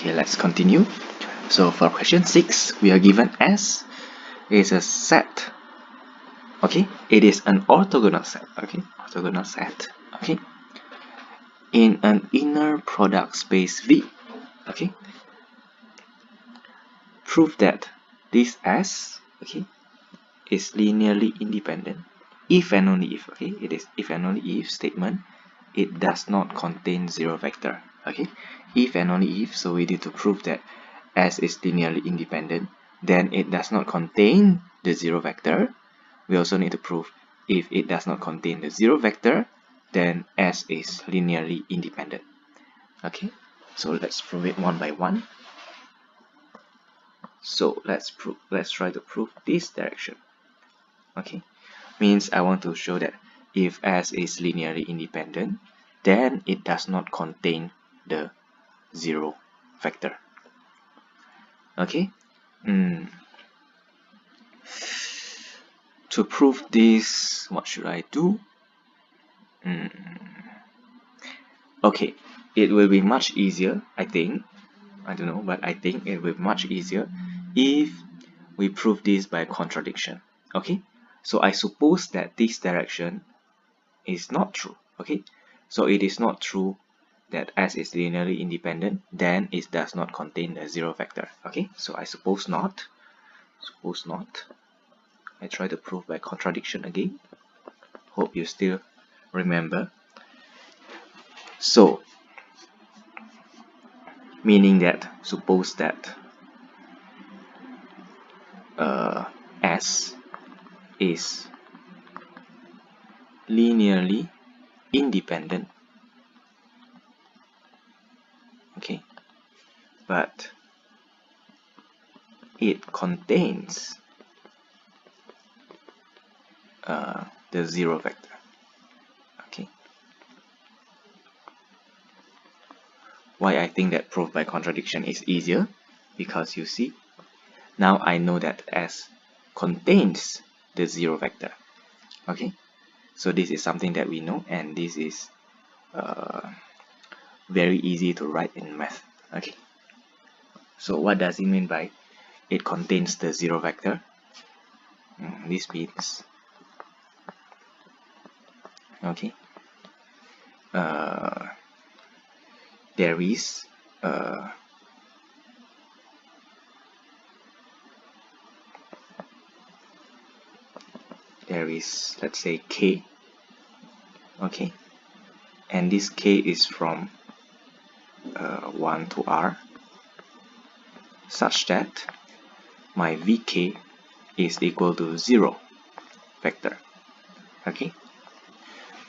Okay, let's continue. So for question 6, we are given S is a set. Okay, it is an orthogonal set. Okay, orthogonal set. Okay, in an inner product space V. Okay, prove that this S, okay, is linearly independent if and only if, okay, it is if and only if statement, it does not contain zero vector. Okay, if and only if, so we need to prove that S is linearly independent, then it does not contain the zero vector. We also need to prove if it does not contain the zero vector, then S is linearly independent. Okay, so let's prove it one by one. So let's try to prove this direction. Okay, means I want to show that if S is linearly independent, then it does not contain the zero vector. Okay, to prove this, what should I do? Okay, it will be much easier, I think. I don't know, but I think it will be much easier if we prove this by contradiction. Okay, so I suppose that this direction is not true. Okay, so it is not true that S is linearly independent, then it does not contain the zero vector. Okay, so I suppose not. I try to prove by contradiction again. Hope you still remember. So meaning that, suppose that S is linearly independent, okay, but it contains the zero vector. Okay, why I think that proof by contradiction is easier? Because you see, now I know that S contains the zero vector. Okay, so this is something that we know, and this is very easy to write in math. Okay, so what does it mean by it contains the zero vector? This means, okay, there is let's say K, okay, and this K is from 1 to R, such that my VK is equal to 0 vector. Okay,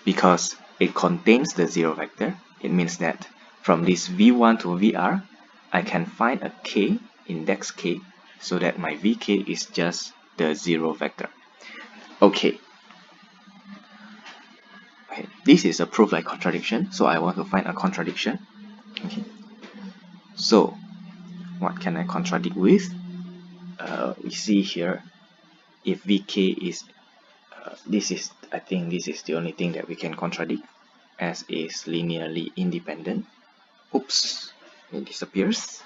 because it contains the zero vector, it means that from this V1 to VR, I can find a K, index K, so that my VK is just the zero vector. Okay, this is a proof by contradiction, so I want to find a contradiction. Okay, so what can I contradict with? We see here, if VK is I think this is the only thing that we can contradict. S is linearly independent. Oops, it disappears.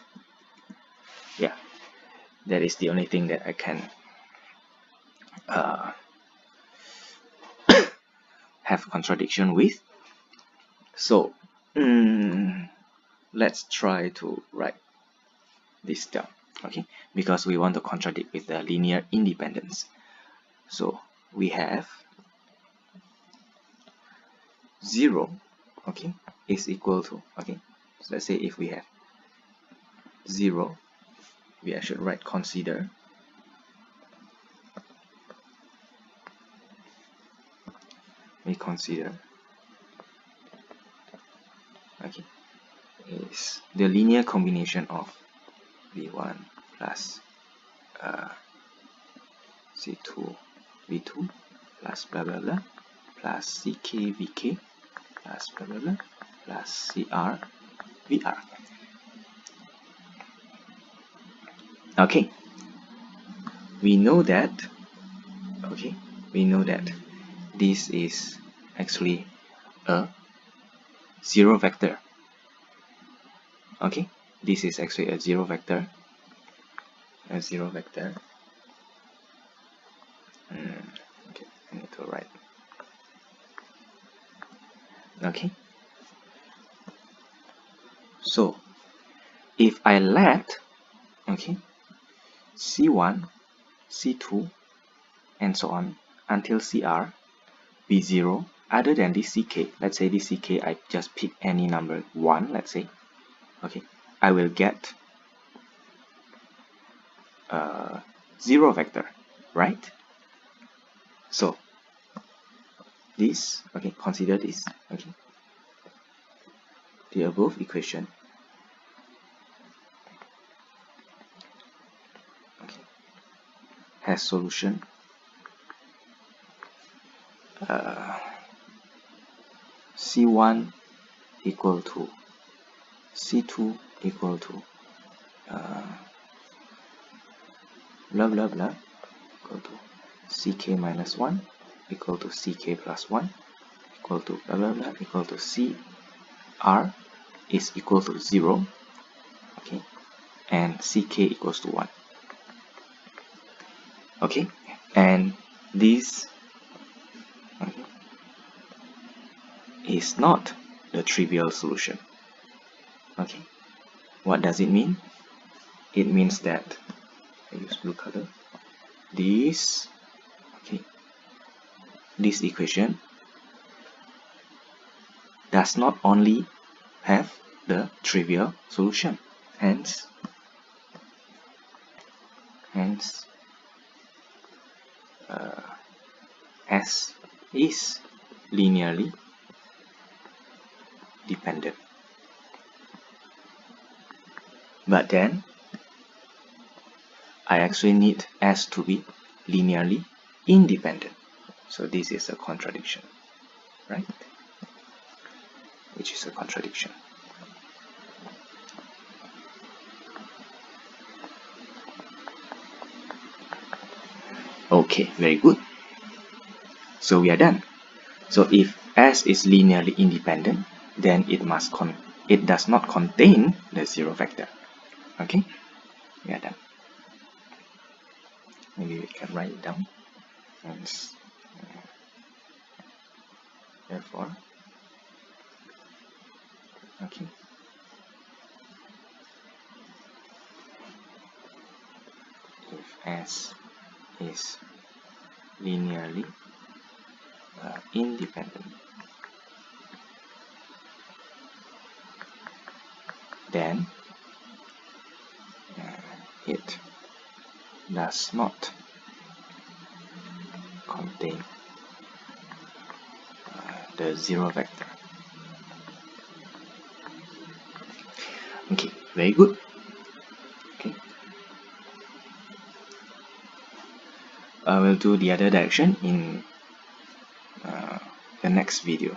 Yeah, that is the only thing that I can have contradiction with. So let's try to write this down. Okay, because we want to contradict with the linear independence. So we have 0, okay, is equal to, okay, so let's say if we have 0, we should write consider okay, is the linear combination of V1 plus C2 V2 plus blah blah blah plus CK VK plus blah blah blah plus CR VR. Okay, we know that this is actually a zero vector. Okay, this is actually a zero vector. A zero vector. Okay, I need to write. Okay. So if I let, okay, C1, C2, and so on until CR be 0 other than this CK, let's say this CK I just pick any number 1, let's say, okay, I will get a zero vector, right? So this, okay, consider this, okay, the above equation, okay, has solution C1 equal to C2 equal to blah blah blah equal to CK minus 1 equal to CK plus 1 equal to blah blah blah equal to CR is equal to 0, okay, and CK equals to 1. Okay, and this, okay, is not the trivial solution. Okay, what does it mean? It means that, I use blue color, this, okay, this equation does not only have the trivial solution, hence S is linearly dependent. But then I actually need S to be linearly independent. So this is a contradiction, right? Which is a contradiction. Okay, very good. So we are done. So if S is linearly independent, then it does not contain the zero vector. Okay, we are done. Maybe we can write it down. And therefore, okay, if S is linearly independent, then it does not contain the zero vector. Okay, very good. Okay, I will do the other direction in the next video.